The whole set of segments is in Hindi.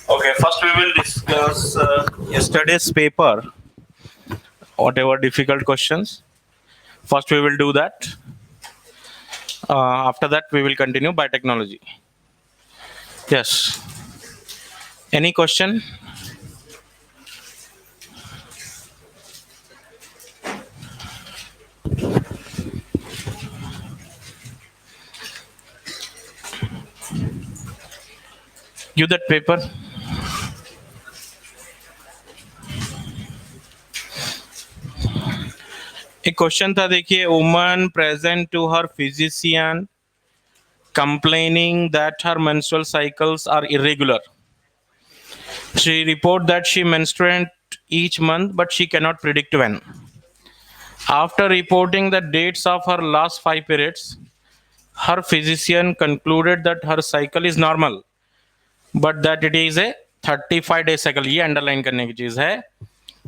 Okay, first we will discuss yesterday's paper, whatever difficult questions. First we will do that. After that we will continue by technology. Yes. Any question? Give that paper. एक क्वेश्चन था, देखिए, woman present to her physician complaining that her menstrual cycles are irregular. She report that she menstruates each month, but she cannot predict when. After reporting the dates of her last 5 periods, her physician concluded that her cycle is normal, but that it is a 35-day cycle. ये अंडरलाइन करने की चीज है.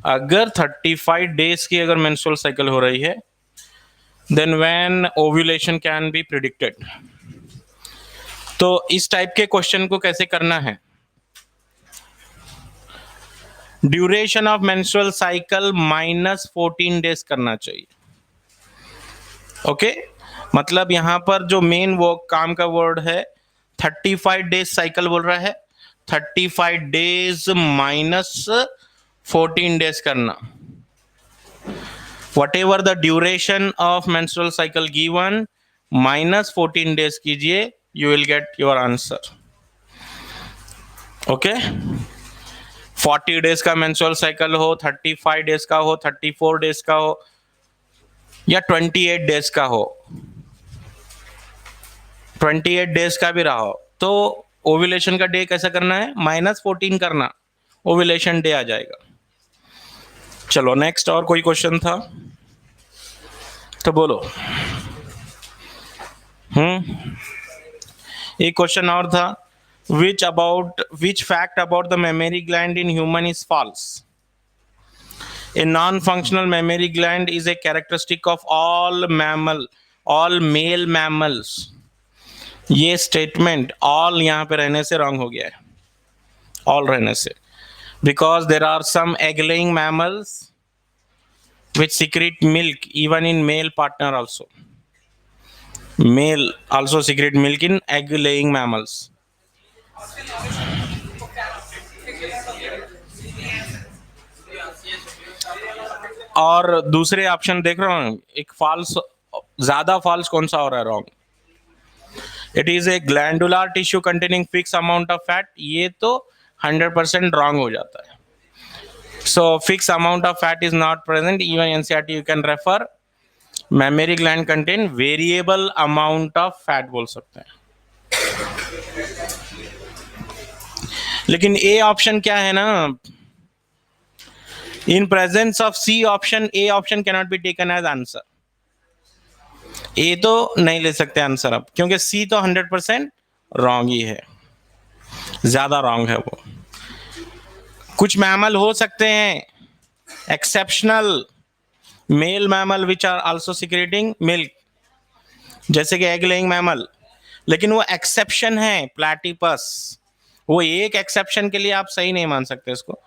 अगर 35 days की अगर menstrual cycle हो रही है, then when ovulation can be predicted. तो इस टाइप के क्वेश्चन को कैसे करना है? Duration of menstrual cycle -14 days करना चाहिए. ओके, मतलब यहां पर जो मेन वो काम का वर्ड है 35 डेज साइकिल बोल रहा है. 35 डेज -14 डेज करना. Whatever the duration of menstrual cycle given -14 days कीजिए, you will get your answer. Okay, 40 days का मेंस्ट्रुअल साइकिल हो, 35 डेज का हो, 34 डेज का हो, या 28 डेज का हो, 28 डेज का भी रहा हो, तो ओव्यूलेशन का डे कैसा करना है? -14 करना, ओव्यूलेशन डे आ जाएगा. चलो नेक्स्ट. और कोई क्वेश्चन था तो बोलो. एक क्वेश्चन और था, which fact about the mammary gland in human is false? A non-functional mammary gland is a characteristic of all male mammals. ये स्टेटमेंट all यहां पे रहने से रॉन्ग हो गया है. all रहने से, because there are some egg-laying mammals which secrete milk even in male partner also. Male also secrete milk in egg-laying mammals. और दूसरे ऑप्शन देख रहा हूं, एक फॉल्स, ज्यादा फॉल्स कौन सा हो रहा है? Wrong. It is a glandular tissue containing fix amount of fat. ये तो 100% रॉन्ग हो जाता है. So fix amount of fat is not present. Even NCERT you can refer. Memory gland contain variable amount of fat बोल सकते हैं. लेकिन ए ऑप्शन क्या है ना, in presence of C option, A option cannot be taken as answer. A तो नहीं ले सकते आंसर अब, क्योंकि C तो 100% रॉन्ग ही है, ज्यादा रॉन्ग है वो. कुछ मैमल हो सकते हैं exceptional male mammal which are also secreting milk, जैसे कि एग लेइंग मैमल, लेकिन वो एक्सेप्शन है. प्लैटिपस वो एक एक्सेप्शन के लिए आप सही नहीं मान सकते इसको.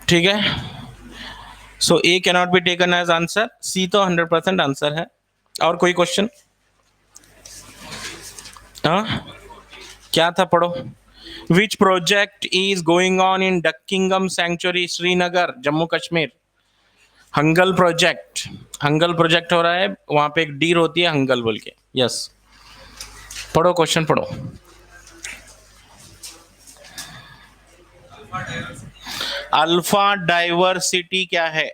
ठीक है. So A can not be taken as answer. C तो 100% आंसर है. और कोई क्वेश्चन? क्या था, पढ़ो. Which project is going on in Dachigam sanctuary, Srinagar, Jammu Kashmir? Hangul project. Hangul project हो रहा है, वहां पे एक डीर होती है हंगल बोल के. यस, पढ़ो क्वेश्चन पढ़ो. अल्फा डाइवर्सिटी क्या है?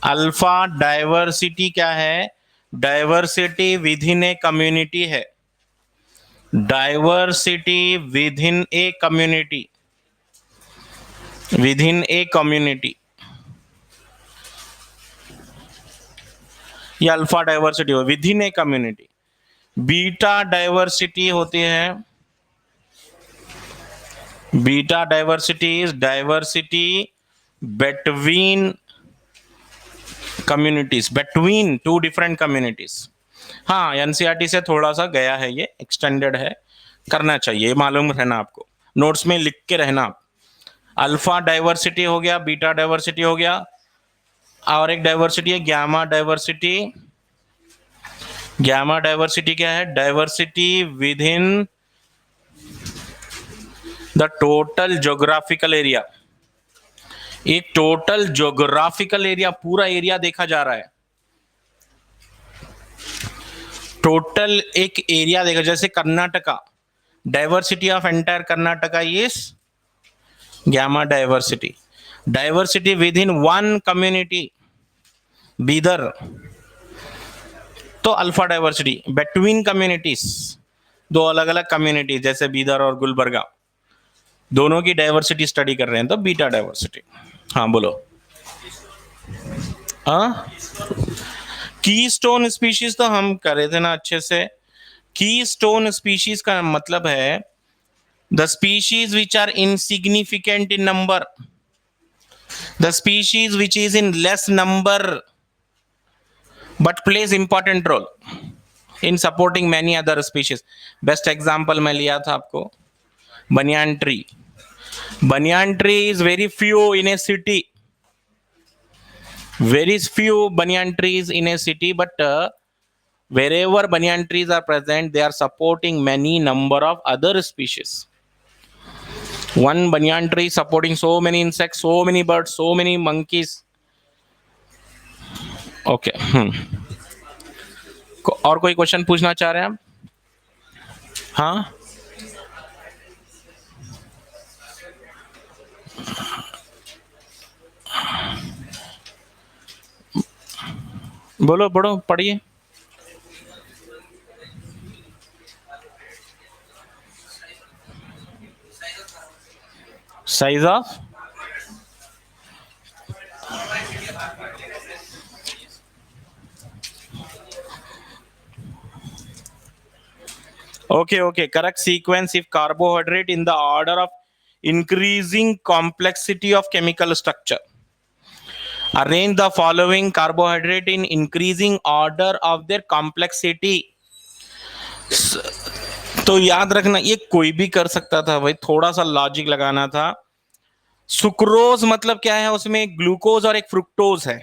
अल्फा डाइवर्सिटी क्या है? Diversity within a community है. Diversity within a community, within a community, ये अल्फा डाइवर्सिटी हो within a community. Beta diversity होती है, beta diversity is diversity between communities, between two different communities. हाँ, एनसीईआरटी से थोड़ा सा गया है, ये एक्सटेंडेड है, करना चाहिए, मालूम रहना आपको, नोट्स में लिख के रहना आप। अल्फा डाइवर्सिटी हो गया, बीटा डाइवर्सिटी हो गया, और एक डाइवर्सिटी है गैमा डाइवर्सिटी। गैमा डाइवर्सिटी क्या है? Diversity within the total geographical area. एक टोटल ज्योग्राफिकल एरिया, पूरा एरिया देखा जा रहा है, टोटल एक एरिया देखा, जैसे Karnataka, diversity of entire Karnataka is gamma diversity. Diversity within one community, Bidar, तो अल्फा डाइवर्सिटी। बिटवीन कम्युनिटीज, दो अलग अलग कम्युनिटी जैसे बीदर और गुलबर्गा, दोनों की डाइवर्सिटी स्टडी कर रहे हैं तो बीटा डाइवर्सिटी। हाँ बोलो। हाँ, की स्टोन स्पीशीज तो हम करे थे ना अच्छे से। की स्टोन स्पीशीज का मतलब है the species which are insignificant in number, the species which is in less number but plays important role in supporting many other species. Best example मैं लिया था आपको, banyan tree. Banyan tree is very few in a city, very few banyan trees in a city, but wherever banyan trees are present, they are supporting many number of other species. One banyan tree supporting so many insects, so many birds, so many monkeys. Okay. और कोई क्वेश्चन पूछना चाह रहे हैं आप? हाँ, बोलो, पढ़ो, पढ़िए। Size of, okay, correct sequence if carbohydrate in the order of increasing complexity of chemical structure. Arrange the following carbohydrate in increasing order of their complexity. तो याद रखना, ये कोई भी कर सकता था भाई, थोड़ा सा लॉजिक लगाना था। सुक्रोज मतलब क्या है? उसमें एक ग्लूकोज और एक फ्रुक्टोज है,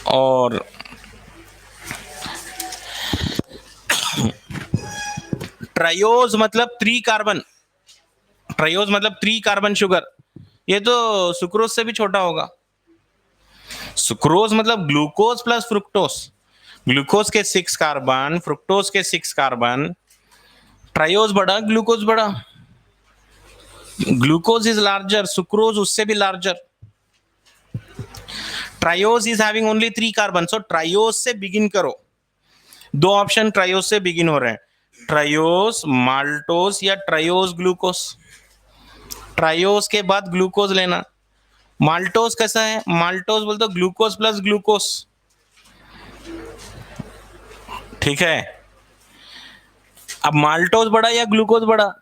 और ट्रायोज मतलब 3 कार्बन, ट्रायोज मतलब 3 कार्बन शुगर, ये तो सुक्रोज से भी छोटा होगा। सुक्रोज मतलब ग्लूकोज प्लस फ्रुक्टोज, ग्लूकोज के 6 कार्बन, फ्रुक्टोज के 6 कार्बन, ट्रायोज बड़ा, ग्लूकोज बड़ा। ग्लूकोज इज लार्जर, सुक्रोज उससे भी larger. Triose is having only 3 carbon, so triose से बिगिन करो। दो ऑप्शन ट्रायोज से बिगिन हो रहे हैं, ट्रायोज माल्टोज या ट्रायोज ग्लूकोज। ट्रायोज के बाद ग्लूकोज लेना। माल्टोज कैसा है? माल्टोज बोलते ग्लूकोज प्लस ग्लूकोज, ठीक है। अब माल्टोज बड़ा या ग्लूकोज बड़ा?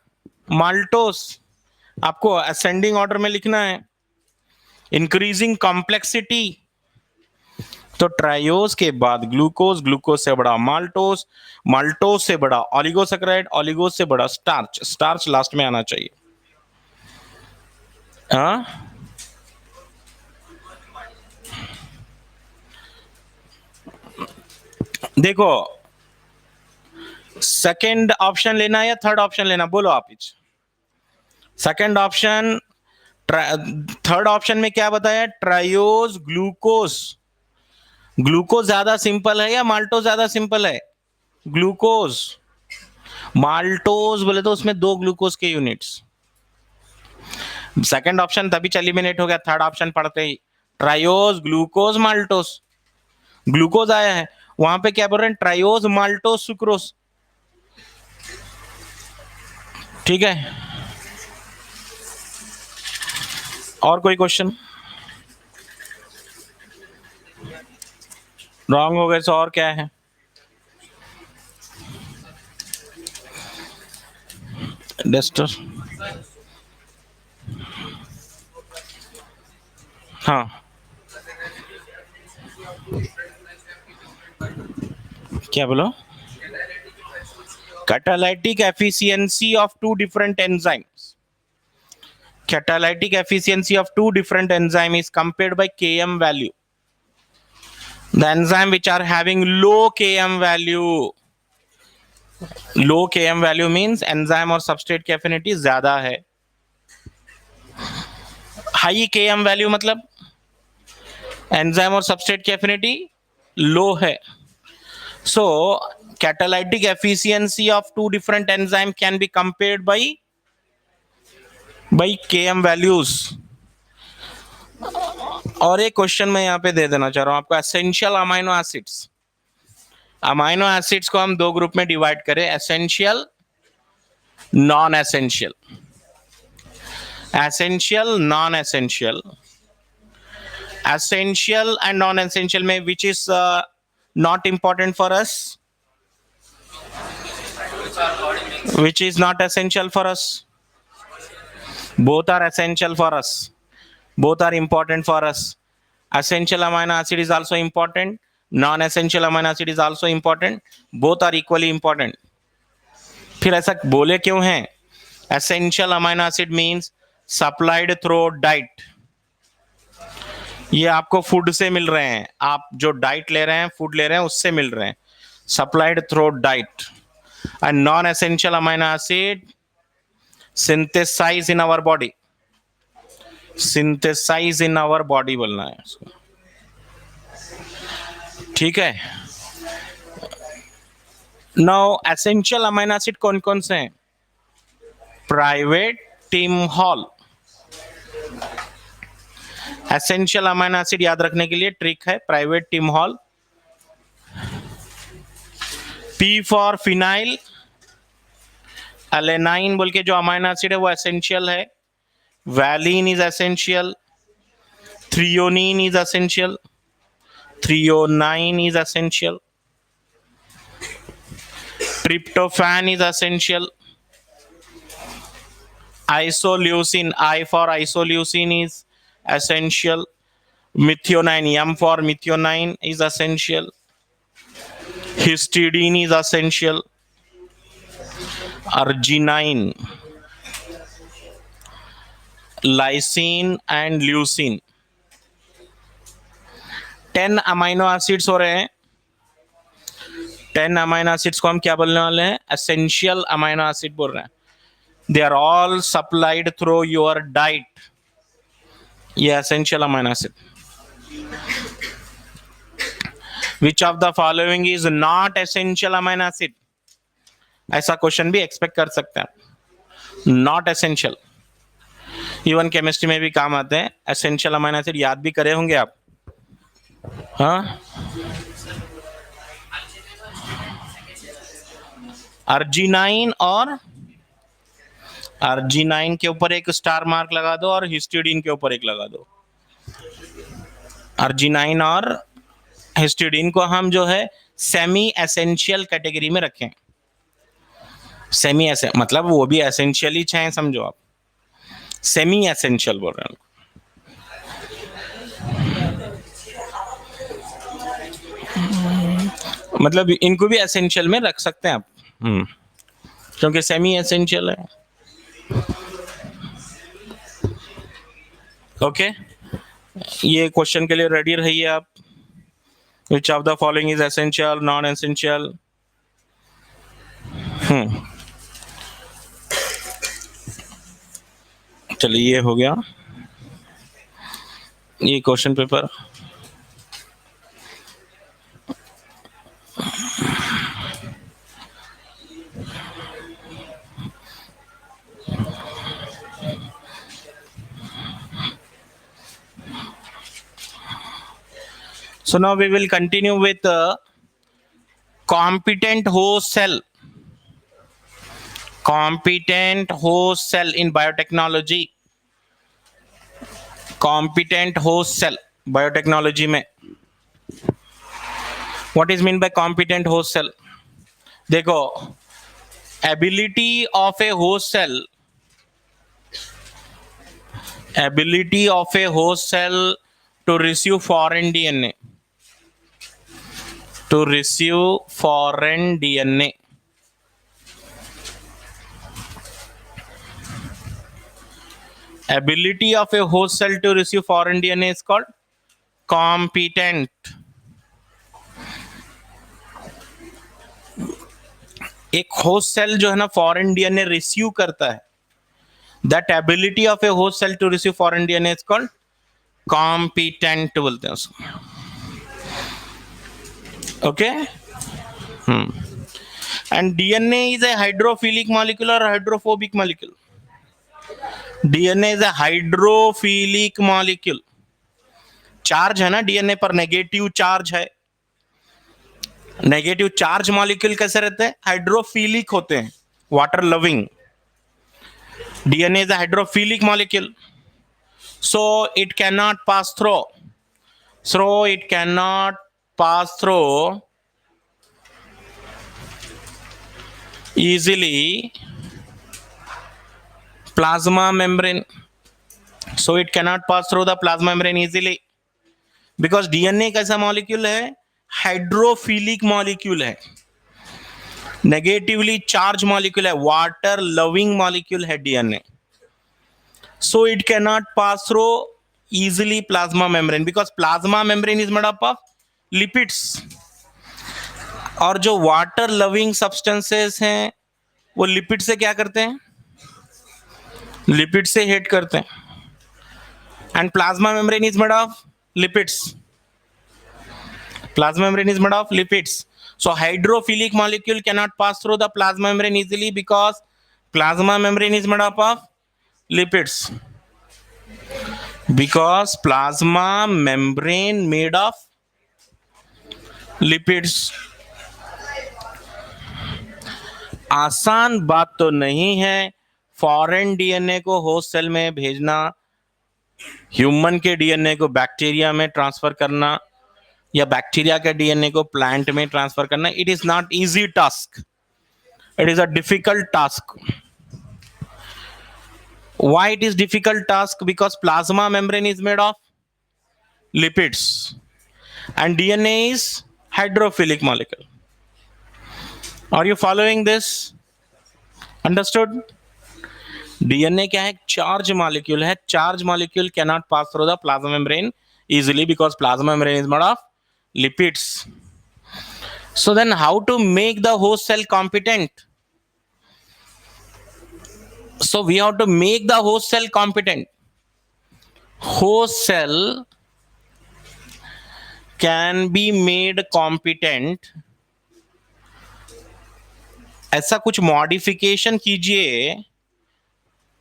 माल्टोज। आपको असेंडिंग ऑर्डर में लिखना है, इंक्रीजिंग कॉम्प्लेक्सिटी, तो ट्रायोज के बाद ग्लूकोज, ग्लूकोज से बड़ा माल्टोज, माल्टोज से बड़ा ऑलिगोसैकेराइड, ऑलिगोज से बड़ा स्टार्च, स्टार्च लास्ट में आना चाहिए। हाँ, देखो, सेकंड ऑप्शन लेना या थर्ड ऑप्शन लेना, बोलो आप। सेकंड ऑप्शन, थर्ड ऑप्शन में क्या बताया? Triose glucose. ग्लूकोज ज्यादा सिंपल है या माल्टोज ज्यादा सिंपल है? ग्लूकोज। माल्टोज बोले तो उसमें 2 ग्लूकोज के यूनिट्स। सेकंड ऑप्शन तभी एलिमिनेट हो गया, थर्ड ऑप्शन पढ़ते ही, ट्रायोज ग्लूकोज माल्टोज। ग्लूकोज आया है, वहां पे क्या बोल रहे हैं? ट्रायोज माल्टोज सुक्रोज, ठीक है। और कोई क्वेश्चन? रॉन्ग हो गए तो और क्या है? डस्टर, हाँ, क्या बोलो? Catalytic efficiency of two different enzymes. Catalytic efficiency of two different enzymes is compared by Km value. The enzyme which are having low Km value, low Km value means enzyme और substrate की affinity ज्यादा है. High Km value मतलब enzyme और substrate की affinity low है. So catalytic efficiency of two different enzyme can be compared by Km values. और एक क्वेश्चन मैं यहाँ पे दे देना चाह रहा हूं आपको. Essential amino acids, amino acids को हम दो ग्रुप में डिवाइड करें, essential, non essential. Essential, non essential. Essential and non essential में which is not important for us, which is not essential for us? Both are essential for us, both are important for us. Essential amino acid is also important, non-essential amino acid is also important, both are equally important. फिर ऐसा बोले क्यों है? Essential amino acid means supplied through diet. ये आपको फूड से मिल रहे हैं, आप जो डाइट ले रहे हैं, फूड ले रहे हैं, उससे मिल रहे हैं. Supplied through diet. And non-essential amino acid synthesize in our body, synthesize in our body बोलना है उसको. ठीक है. Now essential amino acid कौन कौन से हैं? Private Tim Hall. Essential amino acid याद रखने के लिए ट्रिक है, private Tim Hall. P for phenylalanine बोल के जो अमाइनो एसिड है वो एसेंशियल है. Valine is essential. Threonine is essential. Threonine is essential. Tryptophan is essential. Isoleucine, I for isoleucine is essential. Methionine, M for methionine is essential. Histidine is essential. Arginine, lysine and leucine. 10 amino acids हो रहे हैं. 10 अमाइनो एसिड्स को हम क्या बोलने वाले हैं? एसेंशियल अमाइनो एसिड बोल रहे हैं. They are all supplied through your diet. ये essential amino acid. Which of the following is not essential amino acid? ऐसा क्वेश्चन भी एक्सपेक्ट कर सकते हैं. Not essential. इवन केमिस्ट्री में भी काम आते हैं. एसेंशियल अमाइनो एसिड याद भी करे होंगे आप. हाँ, अर्जिनाइन और अर्जिनाइन के ऊपर एक स्टार मार्क लगा दो और हिस्टिडीन के ऊपर एक लगा दो. अर्जिनाइन और हिस्टिडीन को हम जो है सेमी एसेंशियल कैटेगरी में रखें. सेमी एसे मतलब वो भी एसेंशियल ही हैं, समझो आप. सेमी एसेंशियल बोल रहे हैं. मतलब इनको भी एसेंशियल में रख सकते हैं आप, क्योंकि सेमी एसेंशियल है. ओके, ये क्वेश्चन के लिए रेडी रहिए आप. Which of the following is essential, non essential? चलिए, ये हो गया ये question paper. So now we will continue with competent host cell. Competent host cell in biotechnology. Competent host cell biotechnology में what is mean by competent host cell? देखो, ability of a host cell, ability of a host cell to receive foreign DNA. to receive foreign DNA. Ability of a host cell to receive foreign DNA is called competent. एक होस्ट सेल जो है ना फॉरेन डीएनए रिसीव करता है, that ability of a host cell to receive foreign DNA is called competent बोलते हैं उसको. Okay. And DNA is a hydrophilic molecule और hydrophobic molecule. DNA is a hydrophilic molecule. Charge है ना डीएनए पर, नेगेटिव चार्ज है. नेगेटिव चार्ज मॉलिक्यूल कैसे रहते हैं? हाइड्रोफिलिक होते हैं, water loving. DNA is a hydrophilic molecule, so it cannot pass through. So it cannot pass through easily plasma membrane. So it cannot pass through the plasma membrane easily because DNA कैसा मॉलिक्यूल है? हाइड्रोफिलिक मॉलिक्यूल है, नेगेटिवली चार्ज मॉलिक्यूल है, वाटर लविंग मॉलिक्यूल है DNA. So it cannot pass through easily plasma membrane because plasma membrane is made up of lipids. और जो वाटर लविंग सब्सटेंसेस हैं वो लिपिड से क्या करते हैं? लिपिड से हेट करते हैं. And plasma membrane is made of lipids. Plasma membrane is made of lipids. So hydrophilic molecule cannot pass through the plasma membrane easily because plasma membrane is made up of lipids. Because plasma membrane made of lipids. आसान बात तो नहीं है फॉरेन डीएनए को होस्ट सेल में भेजना, ह्यूमन के डीएनए को बैक्टीरिया में ट्रांसफर करना या बैक्टीरिया के डीएनए को प्लांट में ट्रांसफर करना. It is not easy task, it is a difficult task. Why it is difficult task? Because plasma membrane is made of lipids and DNA is hydrophilic molecule. Are you following this? Understood? DNA क्या है? चार्ज मॉलिक्यूल है. Charge molecule cannot pass through the plasma membrane easily because plasma membrane is made of lipids. So then how to make the host cell competent? So we have to make the host cell competent. Host cell can be made competent. ऐसा कुछ मॉडिफिकेशन कीजिए.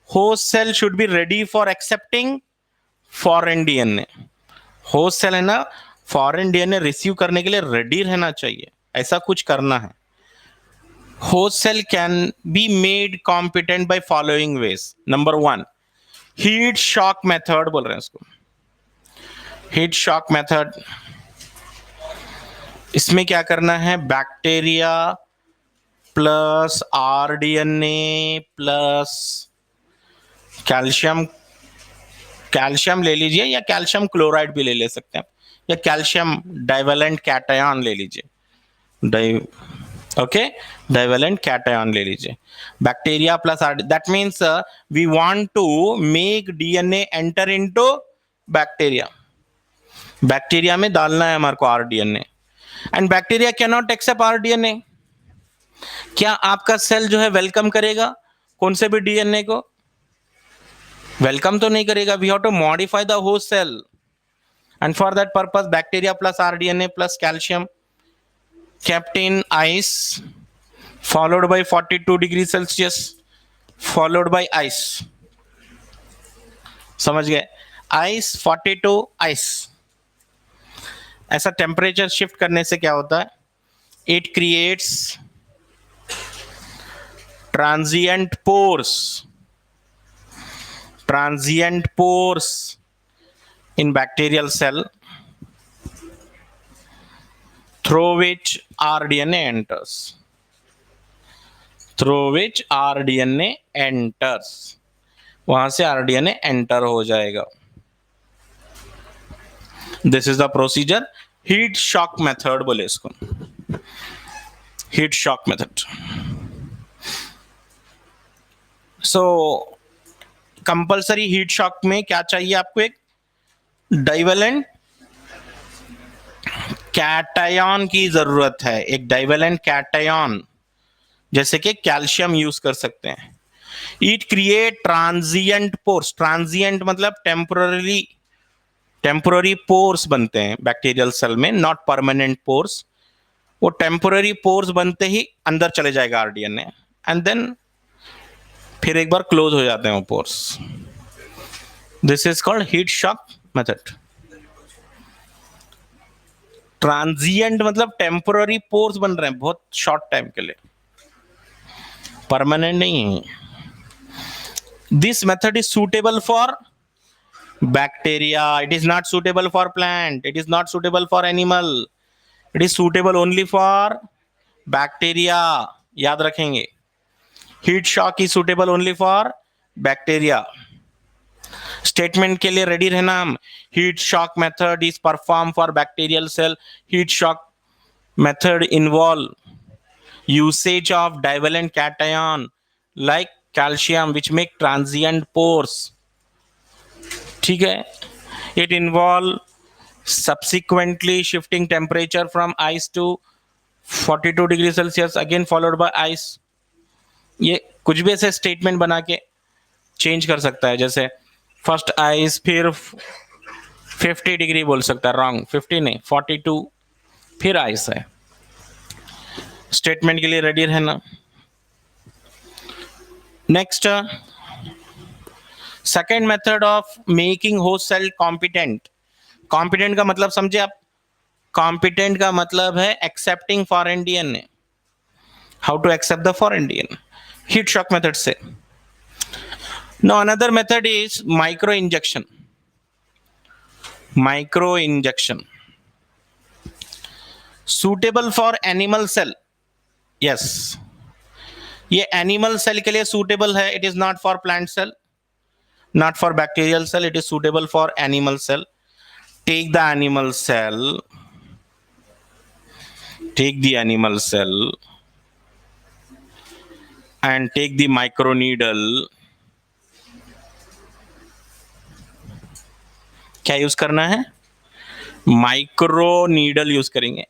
Host cell should be ready for accepting foreign DNA. Host cell है ना, फॉरेन डीएनए रिसीव करने के लिए रेडी रहना चाहिए. ऐसा कुछ करना है. Host cell can be made competent by following ways. Number 1, heat shock method बोल रहे हैं इसको. Heat shock method. इसमें क्या करना है? Bacteria plus rDNA plus calcium. Calcium ले लीजिए या कैल्शियम क्लोराइड भी ले सकते हैं, या कैल्शियम डाइवेलेंट कैटायन ले लीजिए. ओके, डाइवेलेंट कैटायन ले लीजिए. Bacteria plus R, that means we want to make DNA enter into bacteria. Bacteria में डालना है हमारे को rDNA. And bacteria can not accept rDNA. क्या आपका सेल जो है वेलकम करेगा कौन से भी डीएनए को? वेलकम तो नहीं करेगा. We have to modify the host cell and for that purpose bacteria plus rDNA plus calcium kept in ice followed by 42 degrees Celsius followed by ice. समझ गए? ice 42 ice. ऐसा टेम्परेचर शिफ्ट करने से क्या होता है? It creates transient pores. Transient pores in bacterial cell through which rDNA enters. Through which rDNA enters. वहां से rDNA enter हो जाएगा. This is the procedure. Heat shock method बोले इसको, हीट शॉक मेथड। सो कंपल्सरी हीट शॉक में क्या चाहिए आपको, एक डाइवेलेंट कैटायन की जरूरत है, एक डाइवेलेंट कैटायन, जैसे कि कैल्शियम यूज कर सकते हैं। It create transient pores, transient मतलब टेम्पोररी पोर्स बनते हैं बैक्टीरियल सेल में, नॉट परमानेंट पोर्स। वो टेम्पोररी पोर्स बनते ही अंदर चले जाएगा आरडीएनए, एंड देन फिर एक बार क्लोज हो जाते हैं वो pores. This is called heat shock method. Transient मतलब टेम्पोररी पोर्स बन रहे हैं बहुत शॉर्ट टाइम के लिए, परमानेंट नहीं है। This method is suitable for bacteria, it is not suitable for plant, it is not suitable for animal, it is suitable only for bacteria, याद रखेंगे। Heat shock is suitable only for bacteria. Statement के लिए रेडी रहना हम, heat shock method is perform for bacterial cell, heat shock method involve usage of divalent cation like calcium which make transient pores, ठीक है। It involve subsequently shifting temperature from ice to 42 degree Celsius again followed by ice. ये कुछ भी ऐसे स्टेटमेंट बना के चेंज कर सकता है, जैसे फर्स्ट आइस फिर 50 डिग्री बोल सकता है, रॉन्ग, 50 नहीं 42 फिर आइस है। स्टेटमेंट के लिए रेडी रहना। Next, second method of making host cell competent. Competent का मतलब समझे आप, कॉम्पिटेंट का मतलब है accepting foreign DNA. How to accept the foreign DNA, heat shock method से। Now another method is micro injection. Micro injection suitable for animal cell, yes, ये एनिमल सेल के लिए सुटेबल है, it is not for plant cell, not for bacterial cell, it is suitable for animal cell. Take the animal cell, take the animal cell and take the microneedle. क्या यूज करना है, माइक्रो नीडल यूज करेंगे।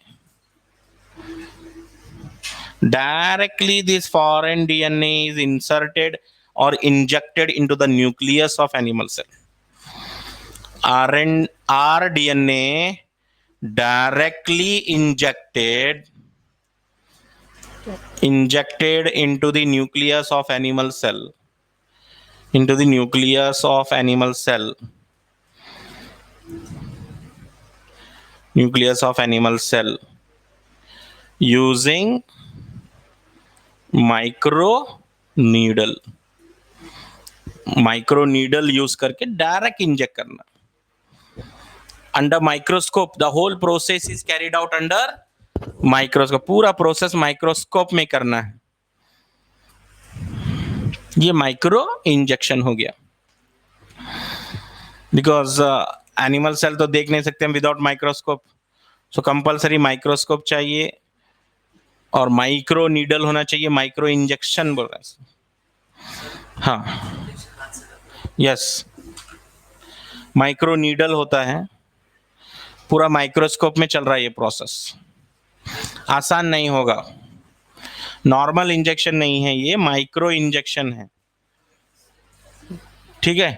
Directly this foreign DNA is inserted or injected into the nucleus of animal cell. rDNA directly injected into the nucleus of animal cell, into the nucleus of animal cell, nucleus of animal cell using micro needle, micro needle use करके डायरेक्ट इंजेक्ट करना under microscope. The whole process is carried out under microscope, पूरा प्रोसेस माइक्रोस्कोप में करना है। ये माइक्रो इंजेक्शन हो गया, बिकॉज एनिमल सेल तो देख नहीं सकते हम विदाउट माइक्रोस्कोप, सो कंपल्सरी माइक्रोस्कोप चाहिए और माइक्रो नीडल होना चाहिए, माइक्रो इंजेक्शन बोल रहे हैं। हाँ, यस, माइक्रो नीडल होता है, पूरा माइक्रोस्कोप में चल रहा है ये प्रोसेस, आसान नहीं होगा। नॉर्मल इंजेक्शन नहीं है, ये माइक्रो इंजेक्शन है, ठीक है।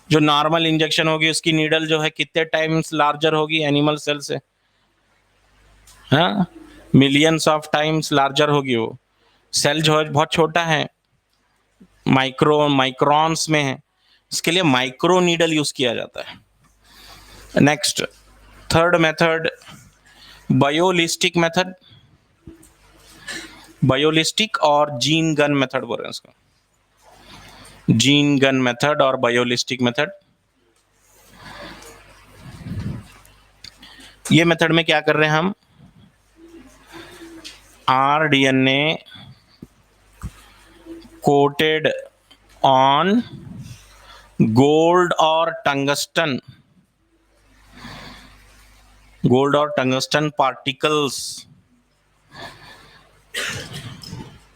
जो नॉर्मल इंजेक्शन होगी उसकी नीडल जो है कितने टाइम्स लार्जर होगी एनिमल सेल से, हाँ, मिलियंस ऑफ टाइम्स लार्जर होगी। वो सेल जो है बहुत छोटा है, माइक्रोन्स में है, इसके लिए माइक्रो नीडल यूज किया जाता है। Next, third method, biolistic method, biolistic और जीन गन मेथड बोल रहे हैं इसको, जीन गन मेथड और बायोलिस्टिक मेथड। ये मेथड में क्या कर रहे हैं हम, rDNA कोटेड ऑन गोल्ड और टंगस्टन गोल्ड और टंगस्टन पार्टिकल्स,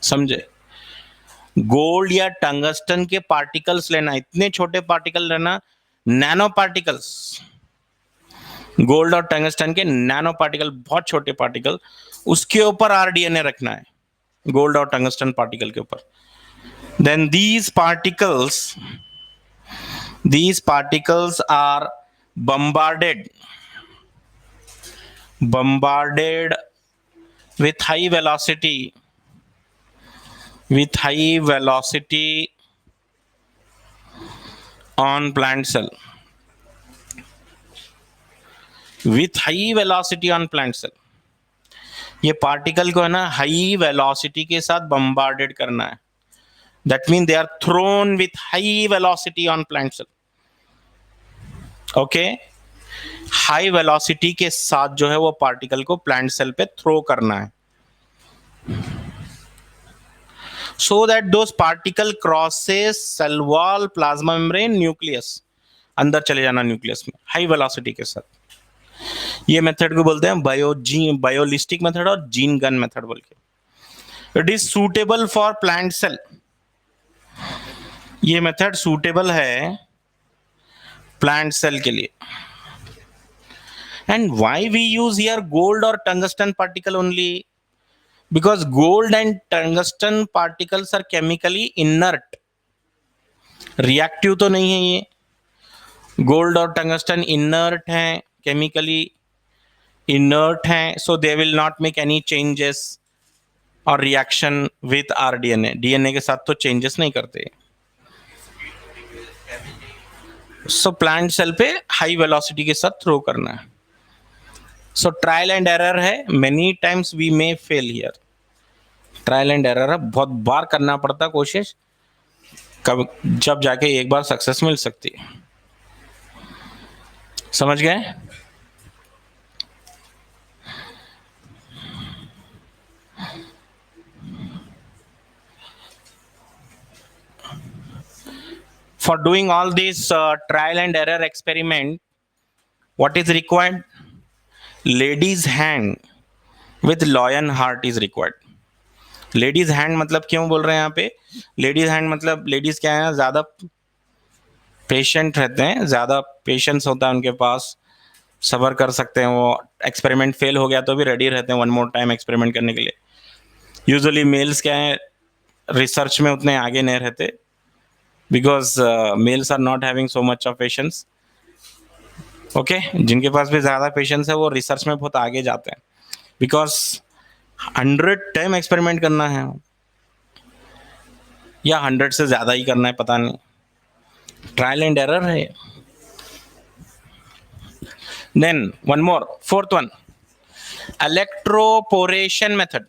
समझे? गोल्ड या टंगस्टन के पार्टिकल्स लेना, इतने छोटे पार्टिकल लेना, नैनो पार्टिकल्स। गोल्ड और टंगस्टन के नैनो पार्टिकल, बहुत छोटे पार्टिकल, उसके ऊपर आरडीएनए रखना है, गोल्ड और टंगस्टन पार्टिकल के ऊपर। Then these particles are bombarded with high velocity on plant cell, with high velocity on plant cell। ये पार्टिकल को है ना हाई वेलोसिटी के साथ बम्बार्डेड करना है, that mean they are thrown with high velocity on plant cell. Okay, high velocity के साथ जो है वो पार्टिकल को प्लांट सेल पे थ्रो करना है, so that those particle crosses cell wall, plasma membrane, nucleus, अंदर चले जाना न्यूक्लियस में हाई वेलोसिटी के साथ। ये मेथड को बोलते हैं बायोलिस्टिक मेथड और जीन गन मेथड बोल के। It is suitable for plant cell, ये मेथड सूटेबल है प्लांट सेल के लिए। And why we use here gold और tungsten particle only? Because gold and tungsten particles are chemically inert, reactive तो नहीं है ये। गोल्ड और टंगस्टन इनर्ट हैं, केमिकली इनर्ट हैं, so they will not make any changes और reaction with our DNA, DNA के साथ तो चेंजेस नहीं करते। सो प्लांट सेल पे हाई वेलोसिटी के साथ थ्रो करना है। सो ट्रायल एंड एरर है, many times we may fail here, trial and error है, बहुत बार करना पड़ता कोशिश, कब जब जाके एक बार सक्सेस मिल सकती है। समझ गए? For doing all this trial and error experiment, what is required? Lady's hand with lion heart is required. Ladies hand मतलब क्यों बोल रहे हैं यहाँ पे? लेडीज हैंड मतलब लेडीज क्या है, ज्यादा पेशेंट रहते हैं, ज्यादा पेशेंस होता है उनके पास, सबर कर सकते हैं वो, एक्सपेरिमेंट फेल हो गया तो भी रेडी रहते हैं वन मोर टाइम एक्सपेरिमेंट करने के लिए। यूजुअली मेल्स क्या है, रिसर्च में उतने आगे नहीं रहते, because males are not having so much of patience. Okay, जिनके पास भी ज्यादा पेशेंस है वो रिसर्च में बहुत आगे जाते हैं, बिकॉज 100 टाइम एक्सपेरिमेंट करना है या 100 से ज्यादा ही करना है, पता नहीं, ट्रायल एंड एरर है। Then one more, fourth one, electroporation method.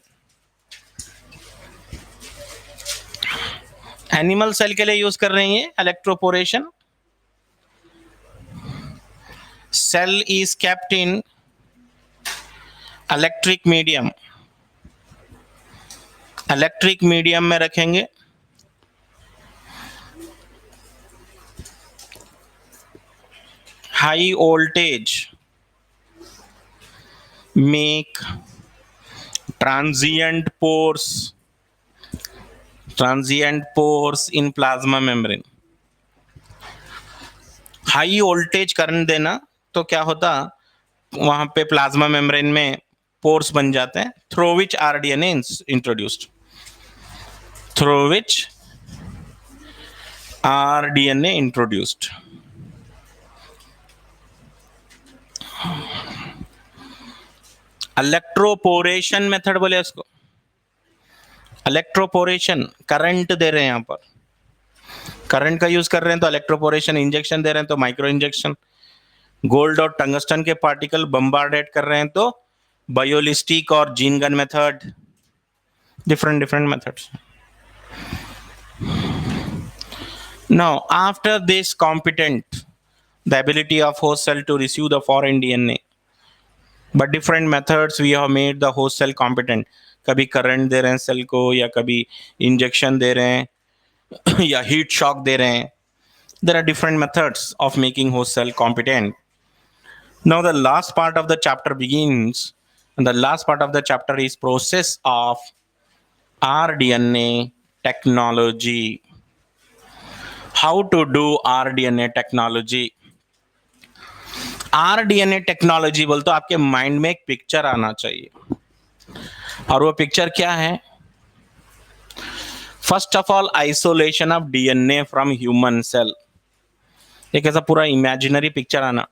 Animal cell के लिए यूज कर रहे हैं electroporation. Cell is kept in electric medium, electric medium में रखेंगे, high voltage make transient pores in plasma membrane। High voltage current देना तो क्या होता, वहां पे प्लाज्मा मेम्ब्रेन में पोर्स बन जाते हैं, through which rDNA introduced, through which rDNA introduced. Electroporation method बोले उसको, इलेक्ट्रोपोरेशन, करंट दे रहे हैं, यहां पर करंट का यूज कर रहे हैं तो इलेक्ट्रोपोरेशन, इंजेक्शन दे रहे हैं तो माइक्रो इंजेक्शन, गोल्ड और टंगस्टन के पार्टिकल बम्बार्डेड कर रहे हैं तो बायोलिस्टिक और gene gun method, different methods. Now after this competent the ability of host cell to receive the foreign DNA, but different methods we have made the host cell competent। कभी करंट दे रहे हैं सेल को, या कभी इंजेक्शन दे रहे हैं या हीट शॉक दे रहे हैं। There are different methods of making host cell competent, Now the last part of the chapter begins, and the last part of the chapter is process of rDNA technology. How to do rDNA technology? rDNA technology बोल तो आपके माइंड में एक पिक्चर आना चाहिए, और वो पिक्चर क्या है? First of all isolation of DNA from human cell. एक ऐसा पूरा इमेजिनरी पिक्चर आना।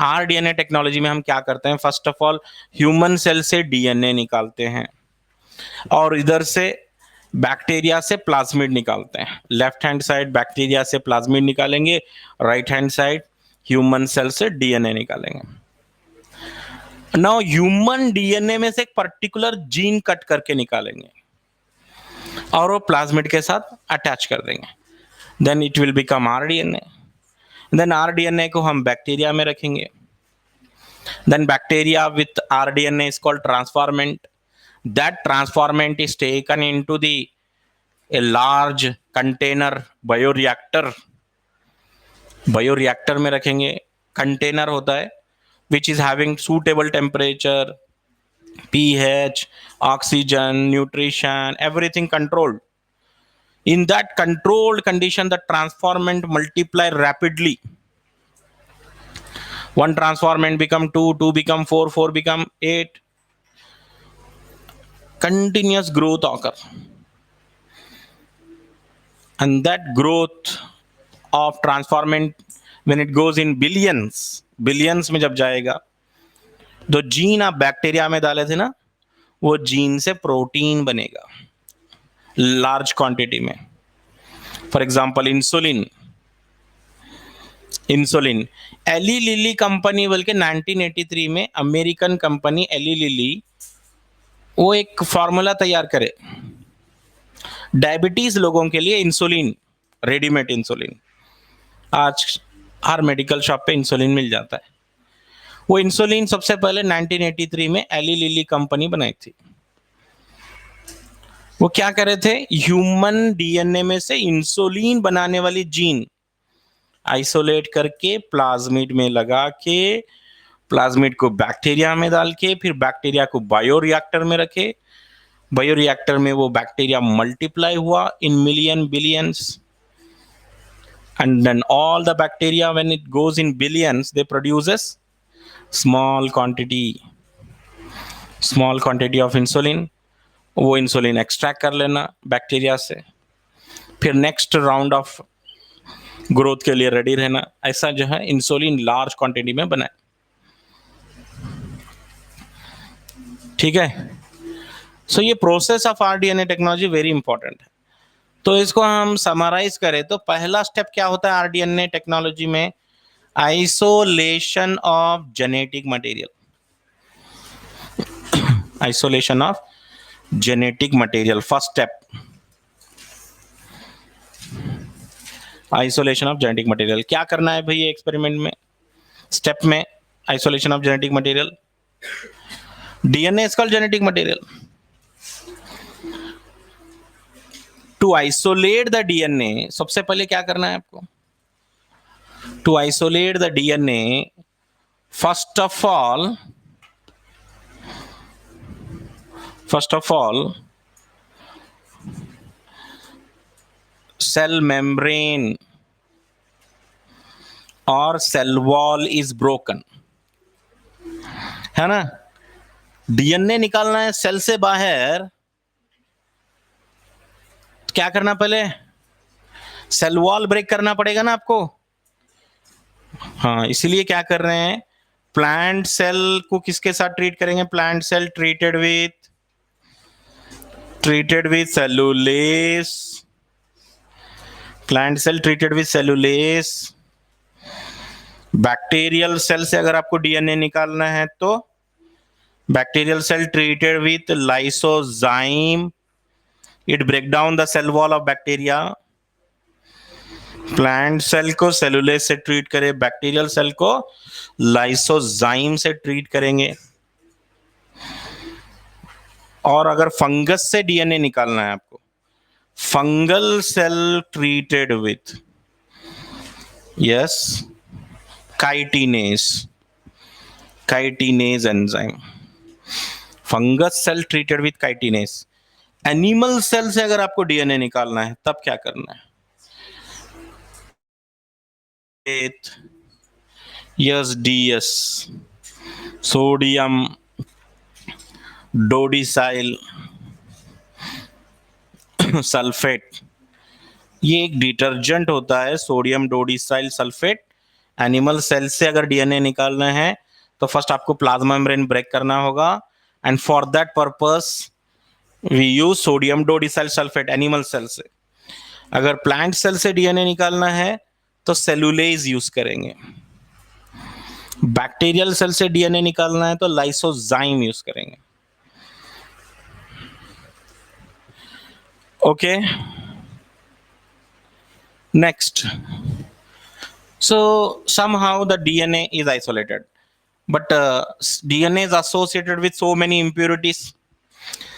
rDNA टेक्नोलॉजी में हम क्या करते हैं? First of all human cell से डीएनए निकालते हैं और इधर से बैक्टीरिया से प्लाज्मिड निकालते हैं। लेफ्ट हैंड साइड बैक्टीरिया से प्लाज्मिड निकालेंगे, right hand side human cell से डीएनए निकालेंगे। नाउ ह्यूमन डीएनए में से एक पर्टिकुलर जीन कट करके निकालेंगे और वो प्लाज्मिड के साथ अटैच कर देंगे, then it will become rDNA. Then rDNA को हम बैक्टीरिया में रखेंगे, then bacteria with rDNA is called transformant. That transformant is taken into the a large container bioreactor. Bioreactor में रखेंगे, कंटेनर होता है which is having suitable temperature, pH, oxygen, nutrition, everything controlled. In that controlled condition, the transformant multiply rapidly. One transformant become 2, 2 become 4, 4 become 8. Continuous growth occur. And that growth of transformant, when it goes in billions में जब जाएगा, तो जीन आप बैक्टीरिया में डाले थे ना, वो जीन से प्रोटीन बनेगा लार्ज क्वांटिटी में। For example insulin. Eli Lilly company बल्कि 1983 में अमेरिकन कंपनी एली लिली वो एक फॉर्मूला तैयार करे डायबिटीज लोगों के लिए, इंसुलिन, रेडीमेड इंसुलिन। आज हर मेडिकल शॉप पे इंसुलिन मिल जाता है। वो इंसुलिन सबसे पहले 1983 में एली लिली कंपनी बनाई थी। वो क्या करे थे? ह्यूमन डीएनए में से इंसुलिन बनाने वाली जीन आइसोलेट करके प्लाज्मिड में लगा के, प्लाज्मिड को बैक्टीरिया में डाल के, फिर बैक्टीरिया को बायोरिएक्टर में रखे। बायोरिएक्टर में वो बैक्टीरिया मल्टीप्लाई हुआ in million billions, and then all the bacteria, when it goes in billions, they produces small quantity of insulin। वो इंसुलिन एक्सट्रैक्ट कर लेना बैक्टीरिया से, फिर नेक्स्ट राउंड ऑफ ग्रोथ के लिए रेडी रहना। ऐसा जो है इंसुलिन लार्ज क्वांटिटी में बनाए। ठीक है, सो ये process of rDNA technology very important है। तो इसको हम समराइज करें तो पहला स्टेप क्या होता है आरडीएनए टेक्नोलॉजी में? Isolation of genetic material. Isolation of genetic material, first step. Isolation of genetic material क्या करना है भाई एक्सपेरिमेंट में, स्टेप में? Isolation of genetic material, DNA is called genetic material. To isolate the DNA, सबसे पहले क्या करना है आपको? To isolate the DNA, first of all cell membrane और सेल वॉल इज ब्रोकन, है ना? डीएनए निकालना है सेल से बाहर, क्या करना? पहले सेल वॉल ब्रेक करना पड़ेगा ना आपको। हाँ, इसीलिए क्या कर रहे हैं, प्लांट सेल को किसके साथ ट्रीट करेंगे? Plant cell treated with cellulase. Plant cell treated with cellulase. Bacterial cell से अगर आपको डीएनए निकालना है तो bacterial cell treated with lysozyme, it break down the cell wall of bacteria। Plant cell को सेलुलेस से ट्रीट करे, बैक्टीरियल सेल को लाइसोजाइम से ट्रीट करेंगे। और अगर फंगस से डीएनए निकालना है आपको, fungal cell treated with chitinase. Chitinase enzyme, fungus cell treated with chitinase. Animal cell से अगर आपको डीएनए निकालना है तब क्या करना है? Yes, DS, sodium dodecyl sulphate, ये एक डिटर्जेंट होता है, sodium dodecyl sulphate. Animal cell से अगर डीएनए निकालना है तो फर्स्ट आपको प्लाज्मा मेम्ब्रेन ब्रेक करना होगा, and for that purpose we use sodium dodecyl sulphate animal cell से। अगर प्लांट सेल से डीएनए निकालना है तो सेलुलेज यूज करेंगे। बैक्टीरियल सेल से डीएनए निकालना है तो लाइसोजाइम यूज करेंगे। Okay, next. So somehow the DNA is isolated, but DNA is associated with so many impurities.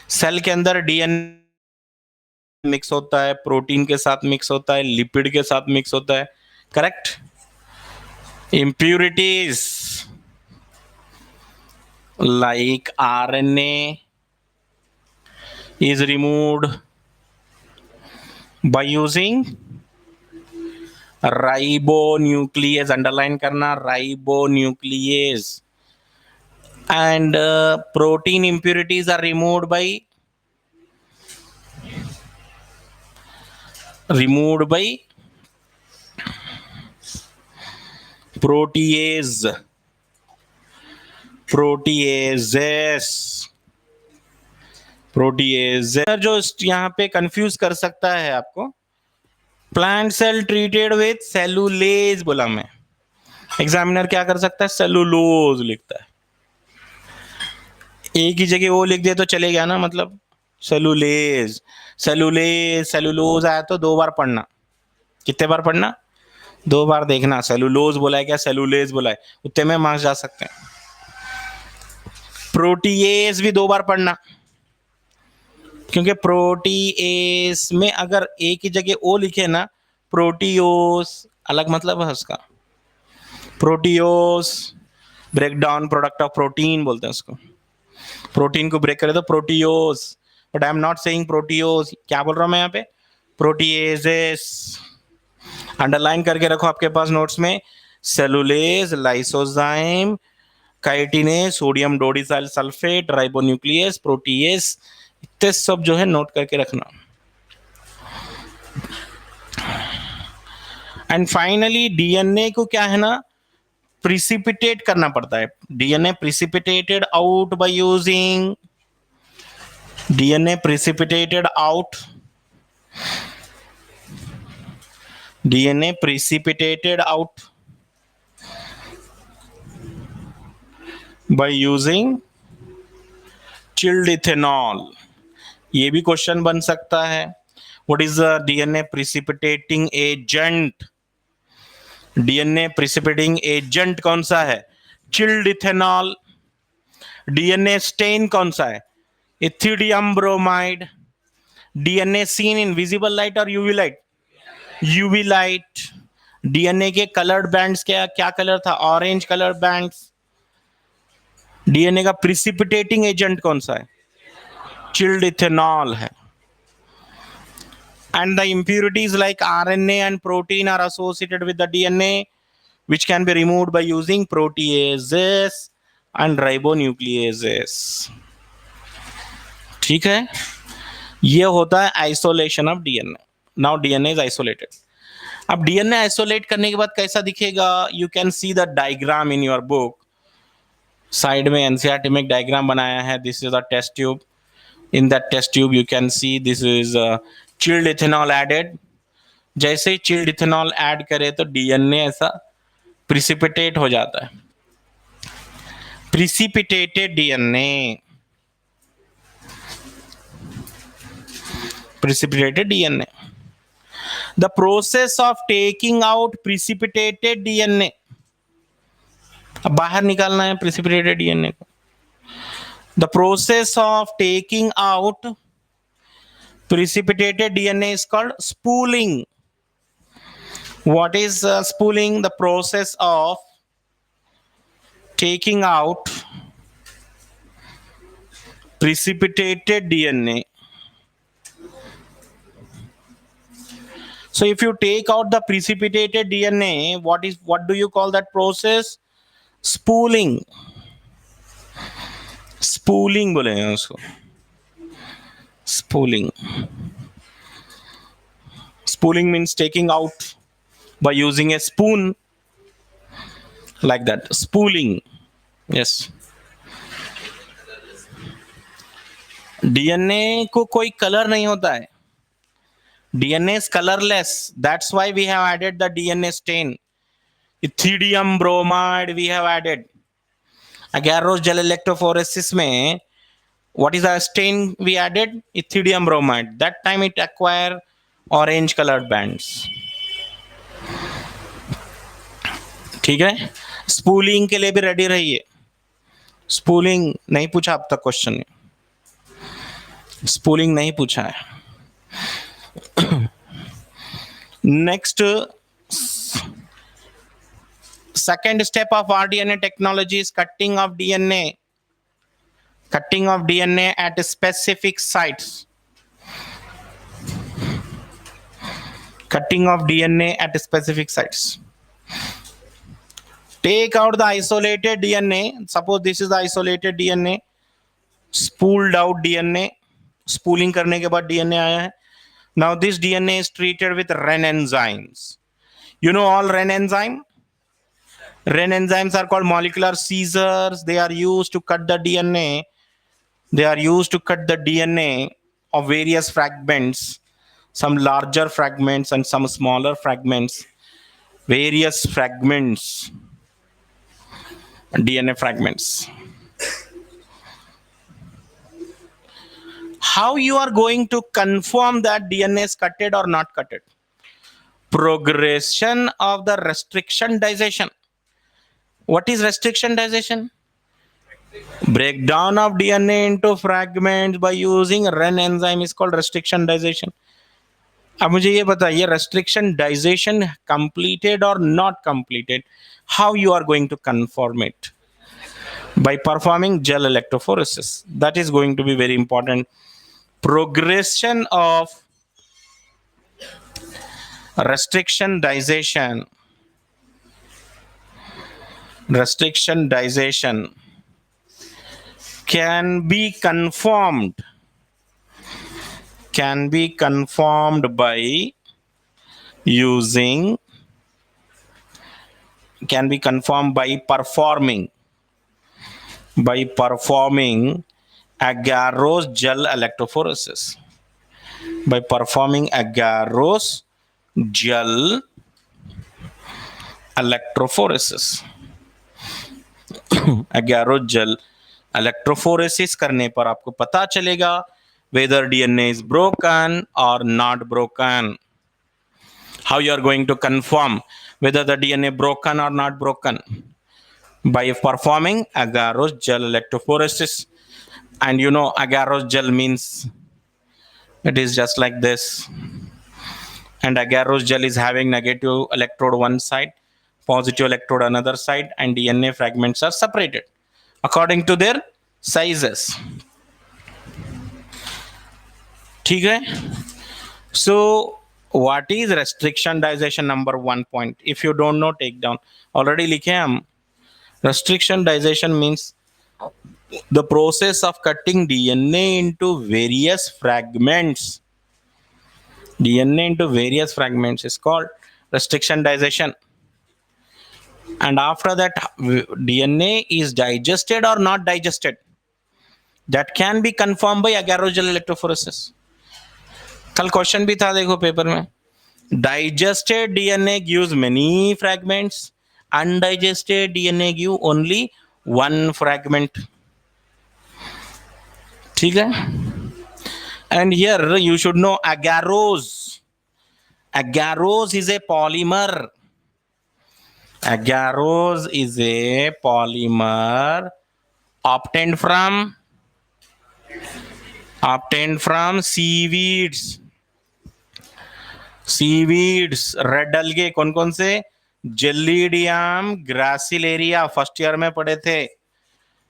Cell के अंदर डीएनए मिक्स होता है, प्रोटीन के साथ मिक्स होता है, लिपिड के साथ मिक्स होता है, correct? impurities like RNA is removed by using ribonuclease, underline करना, ribonuclease, and protein impurities are removed by proteases जो यहाँ पे कंफ्यूज कर सकता है आपको, plant cell treated with cellulase बोला मैं, एग्जामिनर क्या कर सकता है? सेलुलोज लिखता है। एक ही जगह वो लिख दे तो चले गया ना, मतलब सेलुलेज सेलुलोज आया तो 2 बार पढ़ना। कितने बार पढ़ना? 2 बार देखना, सेलुलोज बोला है क्या सेलुलेज बोला है, उतने में मार्क्स जा सकते हैं। प्रोटीएज भी 2 बार पढ़ना, क्योंकि प्रोटीएस में अगर एक ही जगह ओ लिखे ना, प्रोटीओस अलग मतलब है उसका। Proteose break down product of protein बोलते हैं उसको, प्रोटीन को ब्रेक करे तो proteose, but I am not saying proteose. क्या बोल रहा हूं मैं यहाँ पे? प्रोटीएजेस। अंडरलाइन करके रखो आपके पास नोट्स में, cellulase, lysozyme, chitinase, sodium dodecyl sulphate, ribonuclease, protease, इतने सब जो है नोट करके रखना। एंड फाइनली डीएनए को क्या है ना, प्रिसिपिटेट करना पड़ता है। DNA precipitated out by using DNA precipitated out by using chilled ethanol। ये भी क्वेश्चन बन सकता है। What is the DNA precipitating agent? DNA precipitating agent कौन सा है? Chilled ethanol. डीएनए स्टेन कौन सा है? Ethidium bromide. DNA seen in visible light और UV light? UV light. DNA के कलर्ड बैंड्स क्या कलर था? Orange colour bands. डीएनए का प्रिसिपिटेटिंग एजेंट कौन सा है? चिल्ड इथेनॉल है। And the impurities like RNA and protein are associated with the DNA, which can be removed by using proteases and ribonucleases। ठीक है, ये होता है isolation of DNA. Now DNA is isolated. अब डीएनए आइसोलेट करने के बाद कैसा दिखेगा? You can see the diagram in your book. Side में एनसीईआरटी में एक डायग्राम बनाया है। This is a test tube. In that test tube you can see this is chilled ethanol added. जैसे ही चिल्ड इथेनॉल ऐड करे तो डीएनए ऐसा प्रिसिपिटेट हो जाता है। Precipitated DNA, precipitated DNA। The process of taking out precipitated DNA, अब बाहर निकालना है precipitated DNA को। The process of taking out precipitated DNA is called spooling। What is spooling? The process of taking out precipitated DNA. So if you take out the precipitated DNA, what do you call that process? Spooling. Spooling बोलेंगे उसको. Spooling. Spooling means taking out by using a spoon, like that. Spooling. Yes. DNA को कोई कलर नहीं होता है. DNA is colorless. That's why we have added the DNA stain. Ethidium bromide we have added. Agarose gel electrophoresis में what is the stain we added? Ethidium bromide. That time it acquire orange colored bands. ठीक है. स्पूलिंग के लिए भी रेडी रहिए. स्पूलिंग नहीं पूछा अब तक क्वेश्चन में. स्पूलिंग नहीं पूछा है. Next, second step of rDNA technology is cutting of DNA. Cutting of DNA at specific sites. Cutting of DNA at specific sites. Take out the isolated DNA. Suppose this is the isolated DNA. Spooled out DNA. Spooling करने के बाद DNA आया है. Now this DNA is treated with Ren enzymes. You know all Ren enzyme? Ren enzymes are called molecular scissors. They are used to cut the DNA. They are used to cut the DNA of various fragments, some larger fragments and some smaller fragments, various fragments, DNA fragments. How you are going to confirm that DNA is cutted or not cutted? Progression of the restriction digestion. What is restriction digestion? Breakdown of DNA into fragments by using Ren enzyme is called restriction digestion. अब मुझे ये बताइए restriction digestion completed or not completed, how you are going to confirm it? By performing gel electrophoresis. That is going to be very important. Progression of restriction digestion can be confirmed by performing agarose gel electrophoresis. By performing agarose gel electrophoresis. agarose gel electrophoresis करने पर आपको पता चलेगा whether DNA is broken or not broken. How you are going to confirm whether the DNA broken or not broken? By performing agarose gel electrophoresis. And you know agarose gel means it is just like this, and agarose gel is having negative electrode one side, positive electrode another side, and DNA fragments are separated according to their sizes. ठीक है. So what is restriction digestion? Number 1 point. If you don't know, take down. Already लिखे हम. Restriction digestion means the process of cutting DNA into various fragments. DNA into various fragments is called restriction digestion. And after that, DNA is digested or not digested. That can be confirmed by agarose gel electrophoresis. कल क्वेश्चन भी था देखो पेपर में. Digested DNA gives many fragments. Undigested DNA give only one fragment. ठीक है. And here you should know agarose. Agarose is a polymer. Agarose is a polymer obtained from seaweeds. Seaweeds, red algae. कौन कौन से? जेलिडियम ग्रासिलेरिया, फर्स्ट ईयर में पढ़े थे।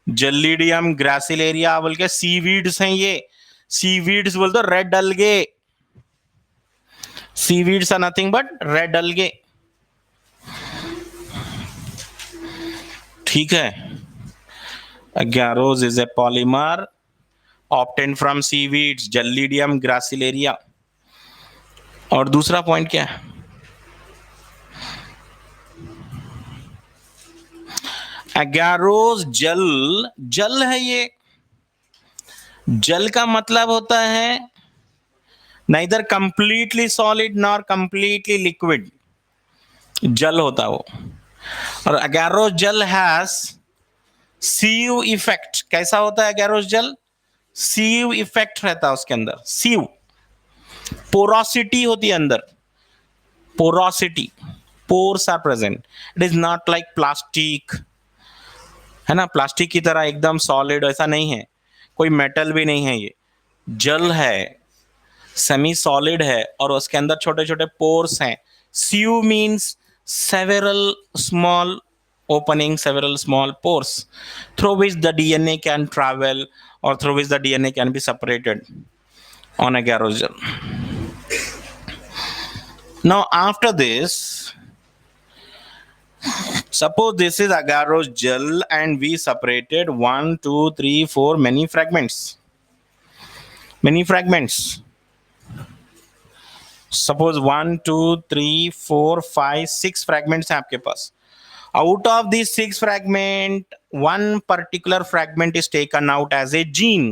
जेलिडियम ग्रासिलेरिया बोल के सीवीड्स हैं ये। सीवीड्स बोल दो red algae. Seaweeds are nothing but red algae. ठीक है। Agarose is a polymer obtained from seaweeds, Gellidium gracilaria। और दूसरा पॉइंट क्या है? Agarose जल, जल है ये। जल का मतलब होता है neither completely solid nor completely liquid, जल होता है वो। और अगैरोस जल हैज सीव इफेक्ट। कैसा होता है अगैरोस जल? सीव इफेक्ट रहता है उसके अंदर। सीव, पोरोसिटी होती है अंदर, porosity, pores are present. It is not like plastic, है ना, प्लास्टिक की तरह एकदम सॉलिड ऐसा नहीं है, कोई मेटल भी नहीं है। ये जल है, सेमी सॉलिड है और उसके अंदर छोटे छोटे पोर्स हैं। Sieve means several small opening, several small pores through which the DNA can travel or through which the DNA can be separated on agarose gel. Now after this, suppose this is agarose gel and we separated 1 2 3 4 many fragments, many fragments. Suppose 1 2 3 4 5 6 fragments हैं आपके पास। Out of these 6 fragment, one particular fragment is taken out as a gene.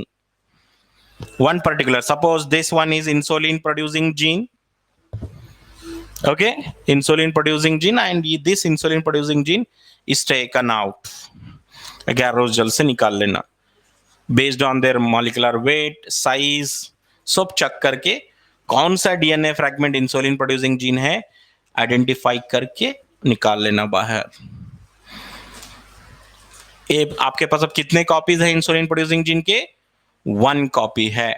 One particular, suppose this one is insulin producing gene. Okay, insulin producing gene, and this insulin producing gene is taken out. Agarose gel से निकाल लेना based on their molecular weight, size, सब चेक करके कौन सा DNA fragment insulin producing gene है आइडेंटिफाई करके निकाल लेना बाहर। आपके पास अब कितने कॉपीज है इंसुलिन प्रोड्यूसिंग जीन के? 1 कॉपी है।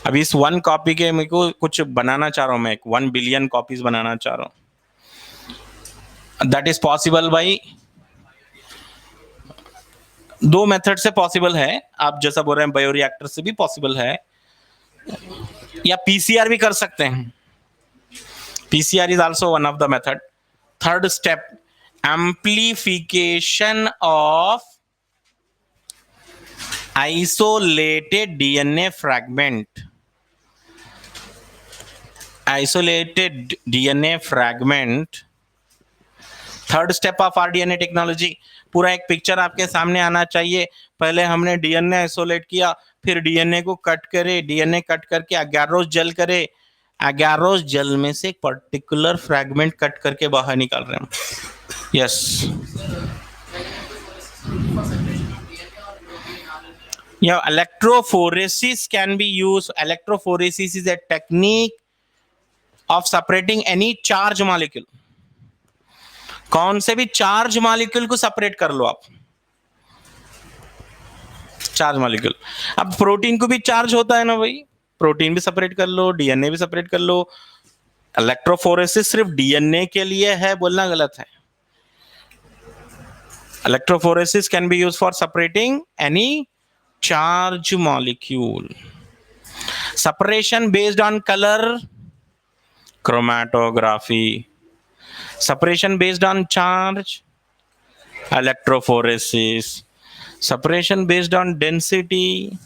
अब इस 1 कॉपी के मेरे को कुछ बनाना चाह रहा हूं मैं, 1 बिलियन कॉपीज बनाना चाह रहा हूं। That is possible by 2 method से पॉसिबल है। आप जैसा बोल रहे हैं बायोरिएक्टर से भी पॉसिबल है, या पीसीआर भी कर सकते हैं। PCR is also one of the method. Third step, amplification of isolated DNA fragment, isolated DNA fragment, third step of rDNA technology. पूरा एक पिक्चर आपके सामने आना चाहिए। पहले हमने डीएनए आइसोलेट किया, फिर डीएनए को कट करे, डीएनए कट करके अगैरोस जेल करे, अगैरोस जेल में से एक पर्टिकुलर फ्रैगमेंट कट करके बाहर निकाल रहे हैं। Yes. Yeah, electrophoresis can be used. Electrophoresis is a technique of separating any charge molecule. कौन से भी चार्ज मॉलिक्यूल को सेपरेट कर लो आप। चार्ज मॉलिक्यूल, अब प्रोटीन को भी चार्ज होता है ना भाई, प्रोटीन भी सेपरेट कर लो, डीएनए भी सेपरेट कर लो। इलेक्ट्रोफोरेसिस सिर्फ डीएनए के लिए है बोलना गलत है। Electrophoresis can be used for separating any charge molecule. Separation based on color, chromatography. Separation based on charge, electrophoresis. Separation based on density,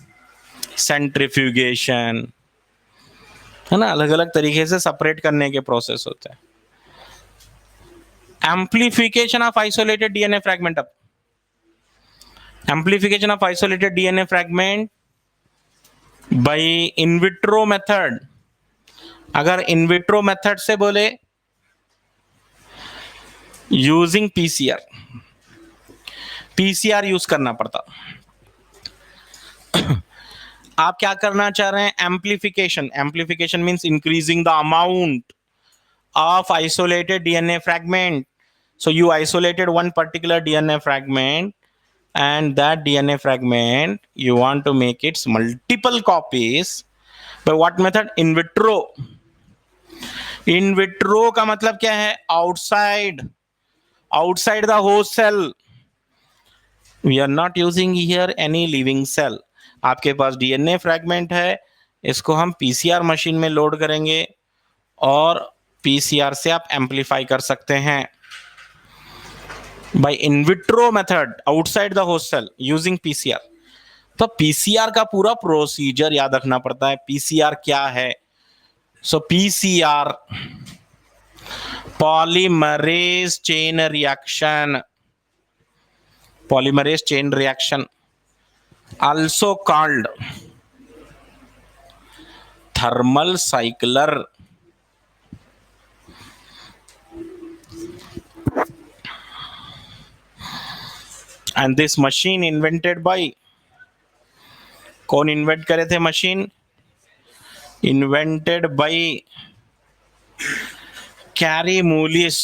centrifugation. है ना, अलग अलग तरीके से सेपरेट करने के प्रोसेस होते हैं। Amplification of isolated DNA fragment up. Amplification of isolated DNA fragment by in vitro method. अगर in vitro method से बोले using PCR, PCR यूज करना पड़ता। आप क्या करना चाह रहे हैं? Amplification. Amplification means increasing the amount of isolated DNA fragment. So you isolated one particular DNA fragment, and that DNA fragment you want to make its multiple copies by what method? In vitro. In vitro का मतलब क्या है? Outside, outside the host cell. We are not using here any living cell. आपके पास डीएनए फ्रैगमेंट है, इसको हम पीसीआर मशीन में लोड करेंगे और पीसीआर से आप एम्पलीफाई कर सकते हैं by in vitro method outside the host cell using PCR. तो पीसीआर का पूरा प्रोसीजर याद रखना पड़ता है। पीसीआर क्या है? So PCR, polymerase chain reaction, polymerase chain reaction, also called thermal cycler, and this machine invented by, कौन इन्वेंट करे थे machine? Invented by Kary Mullis.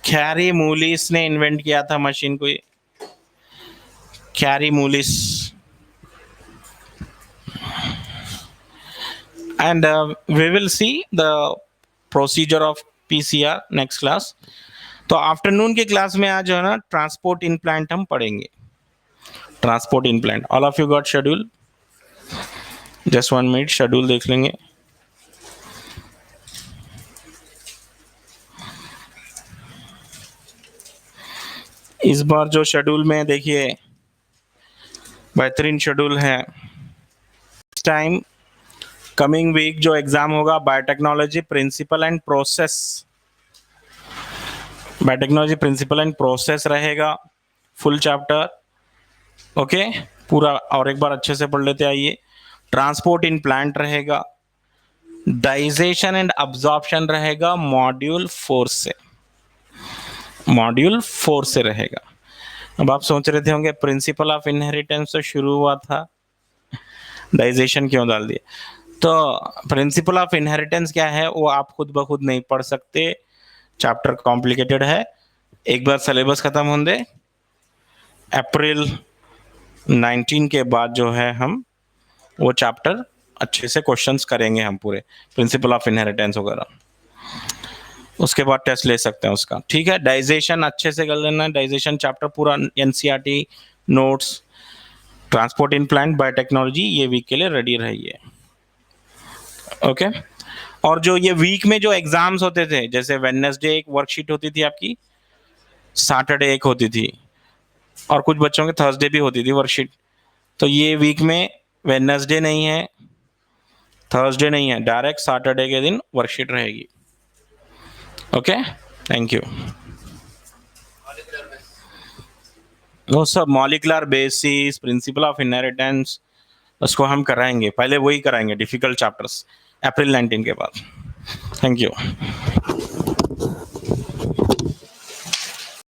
Kary Mullis ने इन्वेंट किया था मशीन को, Kary Mullis. And we will see the procedure of PCR next class. तो आफ्टरनून के क्लास में आज जो है ना ट्रांसपोर्ट इन प्लांट हम पढ़ेंगे। Transport in plant, all of you got schedule? Just 1 minute, schedule देख लेंगे। इस बार जो शेड्यूल में देखिए बेहतरीन शेड्यूल है। इस टाइम कमिंग वीक जो एग्जाम होगा biotechnology principle and process, biotechnology principle and process रहेगा, फुल चैप्टर। ओके, पूरा और एक बार अच्छे से पढ़ लेते आइए। ट्रांसपोर्ट इन प्लांट रहेगा, डाइजेशन एंड अब्जॉर्प्शन रहेगा मॉड्यूल 4 से, मॉड्यूल 4 से रहेगा। अब आप सोच रहे थे होंगे प्रिंसिपल ऑफ इनहेरिटेंस तो शुरू हुआ था, डाइजेशन क्यों डाल दिए? तो प्रिंसिपल ऑफ इनहेरिटेंस क्या है वो आप खुद ब खुद नहीं पढ़ सकते, चैप्टर कॉम्प्लिकेटेड है। एक बार सिलेबस खत्म होने दे, अप्रैल 19 के बाद जो है हम वो चैप्टर अच्छे से क्वेश्चंस करेंगे हम पूरे, प्रिंसिपल ऑफ इनहेरिटेंस वगैरह। उसके बाद टेस्ट ले सकते हैं उसका, ठीक है। डाइजेशन अच्छे से कर लेना, डाइजेशन चैप्टर पूरा NCERT notes, transport in plant, biotechnology, ये वीक के लिए रेडी रहिए। ओके, और जो ये वीक में जो एग्जाम्स होते थे, जैसे वेडनेसडे एक वर्कशीट होती थी आपकी, सैटरडे एक होती थी, और कुछ बच्चों के थर्सडे भी होती थी वर्कशीट। तो ये वीक में वेडनेसडे नहीं है, थर्सडे नहीं है, डायरेक्ट सैटरडे के दिन वर्कशीट रहेगी। Okay, thank you. वो सब molecular basis, principle of inheritance, उसको हम कराएंगे, पहले वही कराएंगे डिफिकल्ट चैप्टर्स अप्रैल 19 के बाद। Thank you.